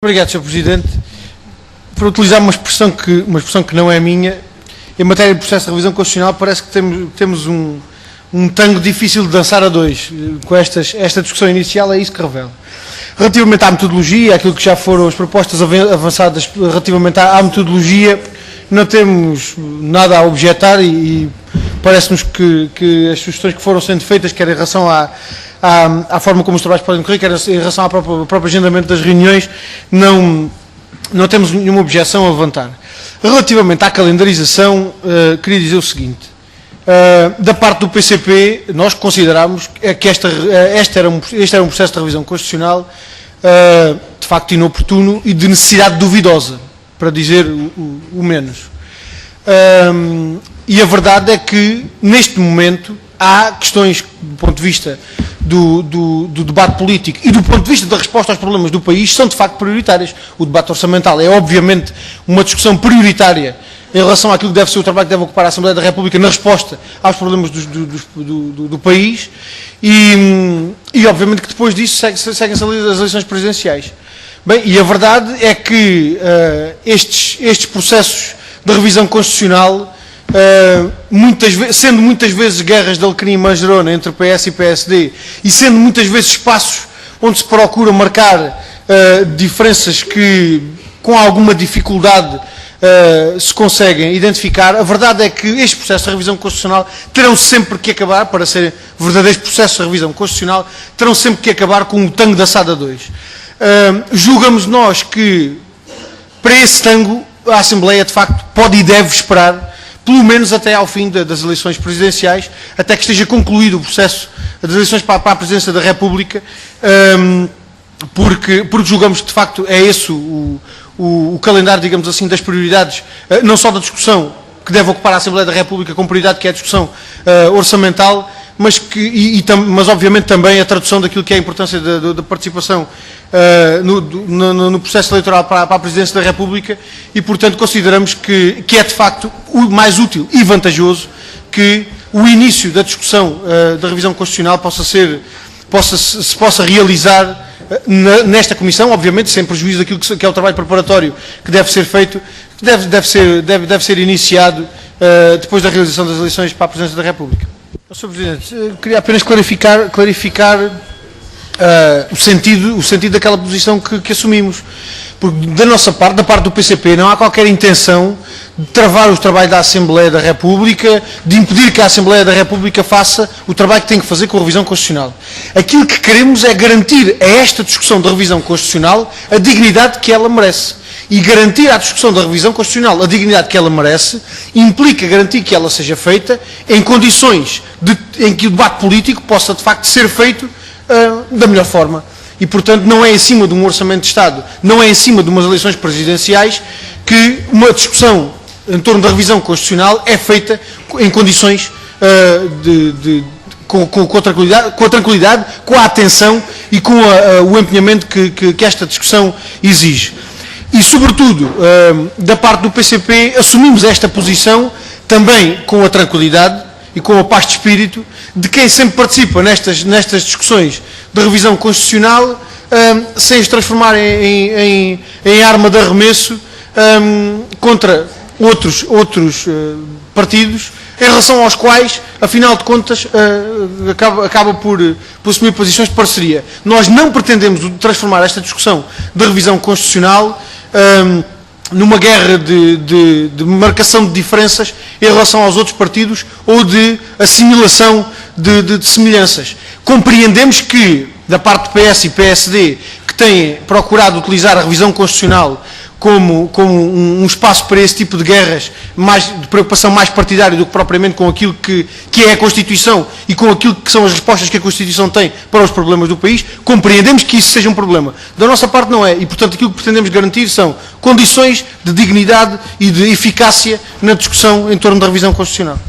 Obrigado, Sr. Presidente. Por utilizar uma expressão que não é minha, em matéria de processo de revisão constitucional, parece que temos um tango difícil de dançar a dois. Com esta discussão inicial, é isso que revela. Relativamente à metodologia, aquilo que já foram as propostas avançadas relativamente à metodologia, não temos nada a objetar e parece-nos que as sugestões que foram sendo feitas, quer em relação à forma como os trabalhos podem correr, quer em relação ao próprio agendamento das reuniões, não temos nenhuma objeção a levantar. Relativamente à calendarização, queria dizer o seguinte. Da parte do PCP, nós consideramos que este era um processo de revisão constitucional de facto inoportuno e de necessidade duvidosa, para dizer o menos. E a verdade é que, neste momento, há questões do ponto de vista do debate político e do ponto de vista da resposta aos problemas do país, são de facto prioritárias. O debate orçamental é obviamente uma discussão prioritária em relação àquilo que deve ser o trabalho que deve ocupar a Assembleia da República na resposta aos problemas do país e obviamente que depois disso seguem-se as eleições presidenciais. Bem, e a verdade é que estes processos de revisão constitucional, sendo muitas vezes guerras de alecrim e manjerona entre PS e PSD e sendo muitas vezes espaços onde se procura marcar diferenças que com alguma dificuldade se conseguem identificar, a verdade é que este processo de revisão constitucional terão sempre que acabar, para serem verdadeiros processos de revisão constitucional, terão sempre que acabar com o tango da SAD 2. Julgamos nós que para esse tango a Assembleia de facto pode e deve esperar pelo menos até ao fim das eleições presidenciais, até que esteja concluído o processo das eleições para a Presidência da República, porque julgamos que de facto é esse o calendário, digamos assim, das prioridades, não só da discussão que deve ocupar a Assembleia da República com prioridade, que é a discussão orçamental, mas obviamente também a tradução daquilo que é a importância da participação no processo eleitoral para a Presidência da República e, portanto, consideramos que é de facto o mais útil e vantajoso que o início da discussão da revisão constitucional se possa realizar nesta Comissão, obviamente, sem prejuízo daquilo que é o trabalho preparatório que deve ser feito, que deve ser iniciado depois da realização das eleições para a Presidência da República. Sr. Presidente, queria apenas clarificar o sentido daquela posição que assumimos. Porque da nossa parte, da parte do PCP, não há qualquer intenção de travar o trabalho da Assembleia da República, de impedir que a Assembleia da República faça o trabalho que tem que fazer com a revisão constitucional. Aquilo que queremos é garantir a esta discussão da revisão constitucional a dignidade que ela merece. E garantir à discussão da revisão constitucional a dignidade que ela merece implica garantir que ela seja feita em condições em que o debate político possa de facto ser feito da melhor forma. E, portanto, não é em cima de um orçamento de Estado, não é em cima de umas eleições presidenciais que uma discussão em torno da revisão constitucional é feita em condições com a tranquilidade, com a atenção e com o empenhamento que esta discussão exige. E, sobretudo, da parte do PCP, assumimos esta posição também com a tranquilidade e com a paz de espírito de quem sempre participa nestas discussões de revisão constitucional, sem as transformar em arma de arremesso contra outros partidos, em relação aos quais, afinal de contas, acaba por assumir posições de parceria. Nós não pretendemos transformar esta discussão de revisão constitucional numa guerra de marcação de diferenças em relação aos outros partidos ou de assimilação de semelhanças. Compreendemos que, da parte do PS e PSD, que têm procurado utilizar a revisão constitucional como um espaço para esse tipo de guerras, de preocupação mais partidária do que propriamente com aquilo que é a Constituição e com aquilo que são as respostas que a Constituição tem para os problemas do país, compreendemos que isso seja um problema. Da nossa parte não é, e portanto aquilo que pretendemos garantir são condições de dignidade e de eficácia na discussão em torno da revisão constitucional.